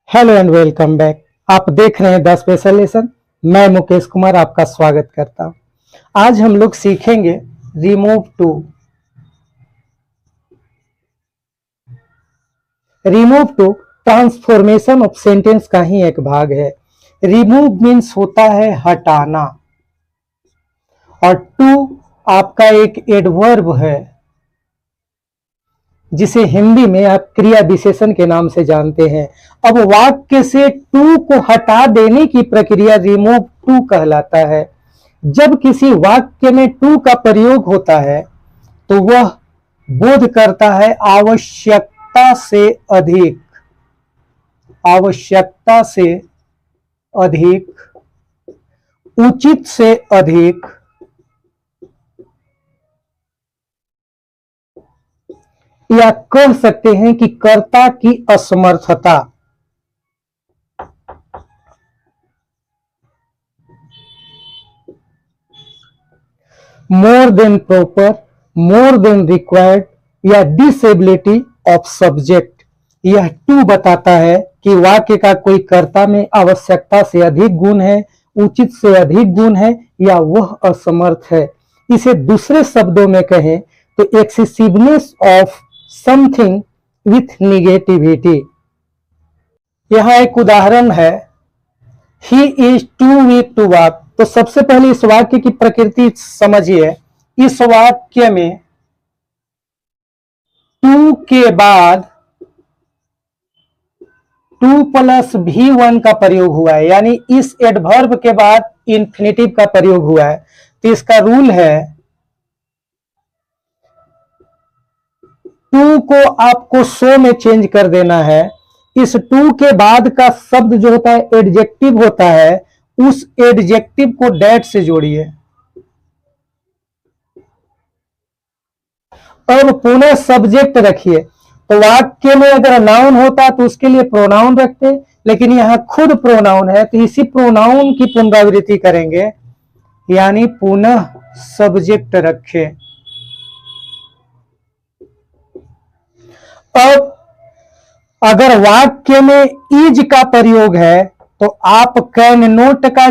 Hello and welcome back. आप देख रहे हैं द स्पेशल लेसन। मैं मुकेश कुमार आपका स्वागत करता हूं। आज हम लोग सीखेंगे remove too. Remove too transformation of sentence का ही एक भाग है। रिमूव मीन्स होता है हटाना, और टू आपका एक एडवर्ब है जिसे हिंदी में आप क्रिया विशेषण के नाम से जानते हैं। अब वाक्य से टू को हटा देने की प्रक्रिया रिमूव टू कहलाता है। जब किसी वाक्य में टू का प्रयोग होता है तो वह बोध करता है आवश्यकता से अधिक, आवश्यकता से अधिक, उचित से अधिक, या कह सकते हैं कि कर्ता की असमर्थता। More than proper, more than required, या डिसेबिलिटी ऑफ सब्जेक्ट। यह टू बताता है कि वाक्य का कोई कर्ता में आवश्यकता से अधिक गुण है, उचित से अधिक गुण है, या वह असमर्थ है। इसे दूसरे शब्दों में कहें तो excessiveness of something with negativity. यहां एक उदाहरण है, he is too weak to walk. तो सबसे पहले इस वाक्य की प्रकृति समझिए। इस वाक्य में टू के बाद टू प्लस V1 का प्रयोग हुआ है, यानी इस एडवर्ब के बाद इंफिनिटिव का प्रयोग हुआ है। तो इसका रूल है टू को आपको सो में चेंज कर देना है। इस टू के बाद का शब्द जो होता है एडजेक्टिव होता है, उस एडजेक्टिव को डैट से जोड़िए। अब पुनः सब्जेक्ट रखिए। तो वाक्य में अगर नाउन होता तो उसके लिए प्रोनाउन रखते, लेकिन यहां खुद प्रोनाउन है तो इसी प्रोनाउन की पुनरावृत्ति करेंगे, यानी पुनः सब्जेक्ट रखें। अब अगर वाक्य में इज का प्रयोग है तो आप कैन नोट का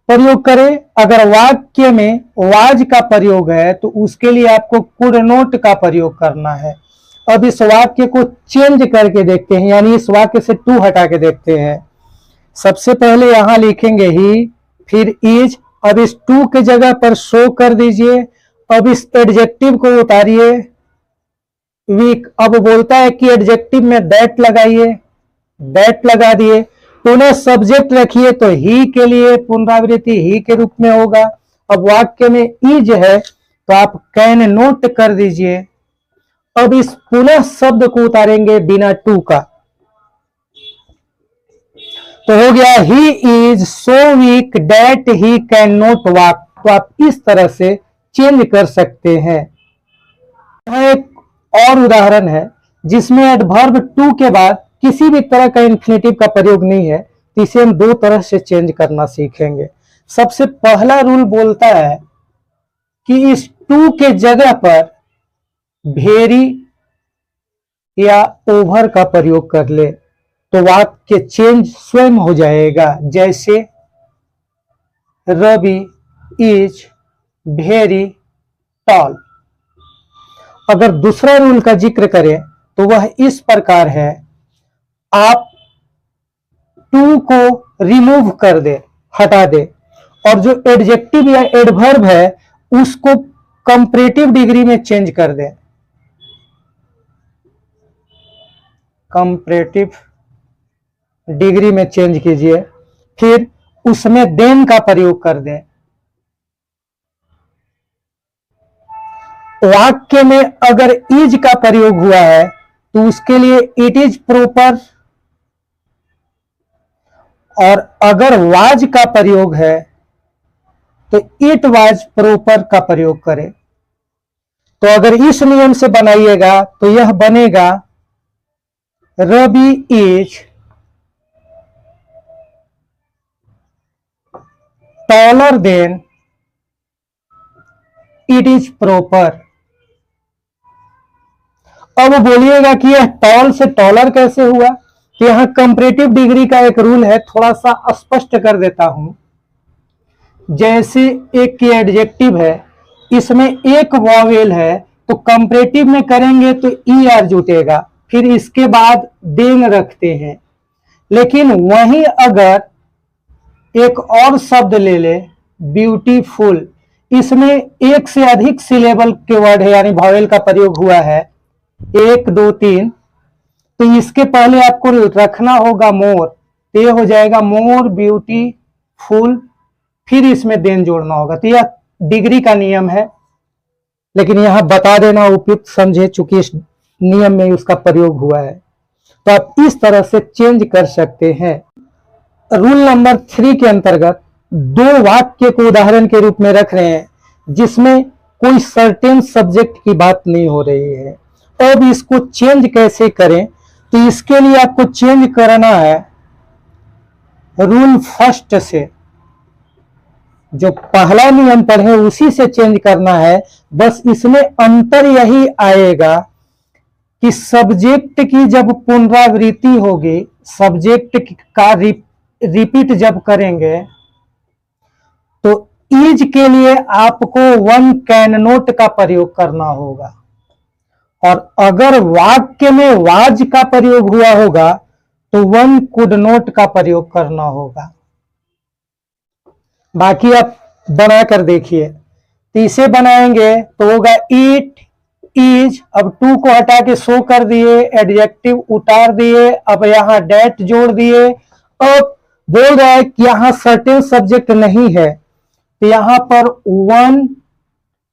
प्रयोग करें। अगर वाक्य में वाज का प्रयोग है तो उसके लिए आपको कुड नोट का प्रयोग करना है। अब इस वाक्य को चेंज करके देखते हैं, यानी इस वाक्य से टू हटा के देखते हैं। सबसे पहले यहां लिखेंगे ही, फिर इज। अब इस टू के जगह पर शो कर दीजिए। अब इस एडजेक्टिव को उतारिए, वीक। अब बोलता है कि एडजेक्टिव में दैट लगाइए, दैट लगा दिए। पुनः सब्जेक्ट रखिए तो ही के लिए पुनरावृत्ति ही के रूप में होगा। अब वाक्य में इज है तो आप कैन नोट कर दीजिए। अब इस पुनः शब्द को उतारेंगे बिना टू का, तो हो गया he is so weak that he can not walk. तो आप इस तरह से चेंज कर सकते हैं। यहां एक और उदाहरण है जिसमें एडवर्ब टू के बाद किसी भी तरह का इंफिनिटिव का प्रयोग नहीं है, तो इसे हम दो तरह से चेंज करना सीखेंगे। सबसे पहला रूल बोलता है कि इस टू के जगह पर वेरी या ओवर का प्रयोग कर ले तो वाक्य चेंज स्वयं हो जाएगा। जैसे रवि इज वेरी टॉल। अगर दूसरा रूल का जिक्र करें तो वह इस प्रकार है, आप टू को रिमूव कर दे, हटा दे, और जो एडजेक्टिव या एडवर्ब है उसको कंपैरेटिव डिग्री में चेंज कर दे। कंपैरेटिव डिग्री में चेंज कीजिए, फिर उसमें देन का प्रयोग कर दें। वाक्य में अगर इज का प्रयोग हुआ है तो उसके लिए इट इज प्रॉपर, और अगर वाज का प्रयोग है तो इट वाज प्रॉपर का प्रयोग करें। तो अगर इस नियम से बनाइएगा तो यह बनेगा Ravi is taller than it is proper. अब बोलिएगा कि यह टॉल से टॉलर कैसे हुआ, तो यहां कंपैरेटिव डिग्री का एक रूल है, थोड़ा सा स्पष्ट कर देता हूं। जैसे एक एडजेक्टिव है, इसमें एक वॉवेल है, तो कंपैरेटिव में करेंगे तो ई आर जुटेगा, फिर इसके बाद देंग रखते हैं। लेकिन वहीं अगर एक और शब्द ले ले, ब्यूटीफुल, इसमें एक से अधिक सिलेबल के वर्ड है, यानी वॉवेल का प्रयोग हुआ है, 1 2 3, तो इसके पहले आपको रखना होगा मोर, तो ये हो जाएगा मोर ब्यूटीफुल, फिर इसमें देन जोड़ना होगा। तो यह डिग्री का नियम है, लेकिन यहां बता देना उपयुक्त समझे, चूंकि इस नियम में उसका प्रयोग हुआ है। तो आप इस तरह से चेंज कर सकते हैं। रूल नंबर 3 के अंतर्गत दो वाक्य को उदाहरण के रूप में रख रहे हैं जिसमें कोई सर्टेन सब्जेक्ट की बात नहीं हो रही है। अब इसको चेंज कैसे करें, तो इसके लिए आपको चेंज करना है रूल फर्स्ट से, जो पहला नियम पढ़े उसी से चेंज करना है। बस इसमें अंतर यही आएगा कि सब्जेक्ट की जब पुनरावृत्ति होगी, सब्जेक्ट का रिपीट जब करेंगे, तो इज के लिए आपको वन कैन नोट का प्रयोग करना होगा, और अगर वाक्य में वाज का प्रयोग हुआ होगा तो वन कुड नोट का प्रयोग करना होगा। बाकी आप बना कर देखिए। तो इसे बनाएंगे तो होगा इट इज, अब टू को हटा के सो कर दिए, एडजेक्टिव उतार दिए, अब यहां डेट जोड़ दिए। अब बोल रहा है कि यहां सर्टेन सब्जेक्ट नहीं है, तो यहां पर वन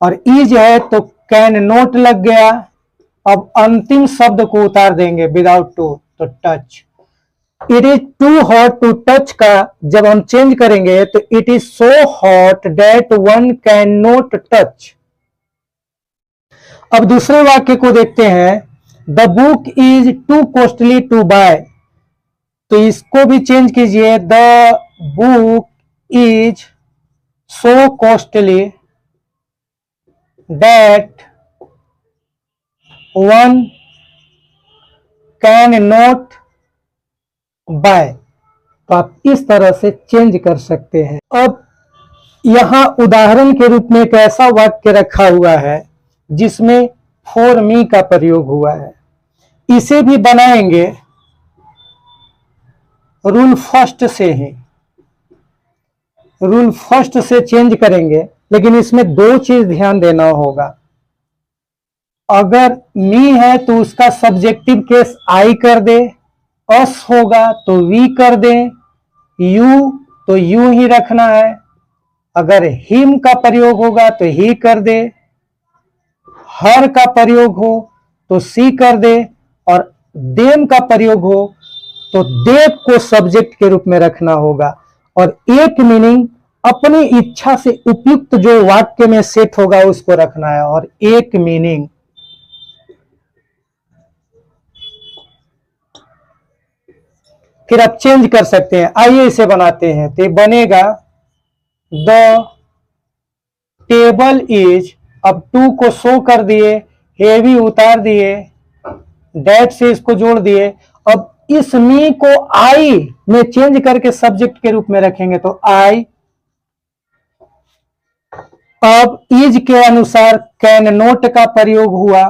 और इज है तो कैन नोट लग गया। अब अंतिम शब्द को उतार देंगे विदाउट टू, तो touch. It is too hot to touch का जब हम चेंज करेंगे तो it is so hot that one can not touch. अब दूसरे वाक्य को देखते हैं, the book is too costly to buy, तो इसको भी चेंज कीजिए, the book is so costly that one can not buy. तो आप इस तरह से चेंज कर सकते हैं। अब यहां उदाहरण के रूप में एक ऐसा वाक्य रखा हुआ है जिसमें फॉर मी का प्रयोग हुआ है, इसे भी बनाएंगे रूल फर्स्ट से ही, रूल फर्स्ट से चेंज करेंगे। लेकिन इसमें दो चीज ध्यान देना होगा। अगर मी है तो उसका सब्जेक्टिव केस आई कर दे, अस होगा तो वी कर दें, यू तो यू ही रखना है, अगर हिम का प्रयोग होगा तो ही कर दे, हर का प्रयोग हो तो सी कर दे, और देम का प्रयोग हो तो दे को सब्जेक्ट के रूप में रखना होगा। और एक मीनिंग अपनी इच्छा से उपयुक्त जो वाक्य में सेट होगा उसको रखना है, और एक मीनिंग। फिर आप चेंज कर सकते हैं। आइए इसे बनाते हैं। तो बनेगा द टेबल इज, अब टू को शो कर दिए, हेवी उतार दिए, डेट से इसको जोड़ दिए। अब इस मी को आई में चेंज करके सब्जेक्ट के रूप में रखेंगे तो आई। अब इज के अनुसार कैन नोट का प्रयोग हुआ।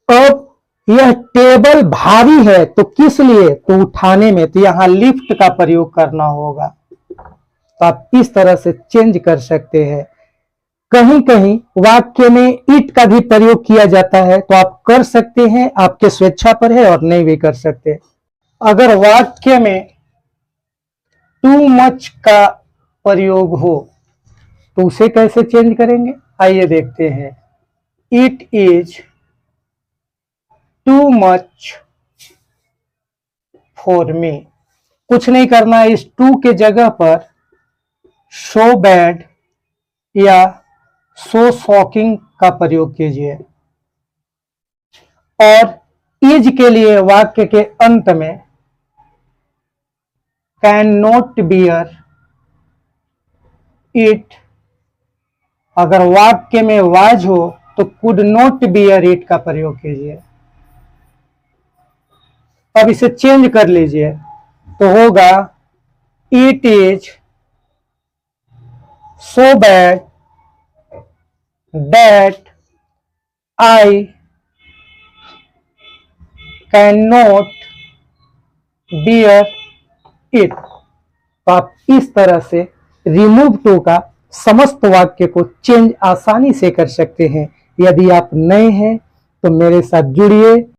अब यह टेबल भारी है तो किस लिए, तो उठाने में, तो यहां लिफ्ट का प्रयोग करना होगा। तो आप इस तरह से चेंज कर सकते हैं। कहीं कहीं वाक्य में इट का भी प्रयोग किया जाता है, तो आप कर सकते हैं, आपके स्वेच्छा पर है, और नहीं भी कर सकते। अगर वाक्य में टू मच का प्रयोग हो तो उसे कैसे चेंज करेंगे, आइए देखते हैं। It is too much for me, कुछ नहीं करना है, इस टू के जगह पर सो बैड या सो शॉकिंग का प्रयोग कीजिए। और इज के लिए वाक्य के अंत में कैन नॉट बियर इट, अगर वाक्य में वाज हो तो कुड नॉट बियर इट का प्रयोग कीजिए। अब इसे चेंज कर लीजिए, तो होगा it is so bad that I can not bear it. तो आप इस तरह से रिमूव टू का समस्त वाक्य को चेंज आसानी से कर सकते हैं। यदि आप नए हैं तो मेरे साथ जुड़िए।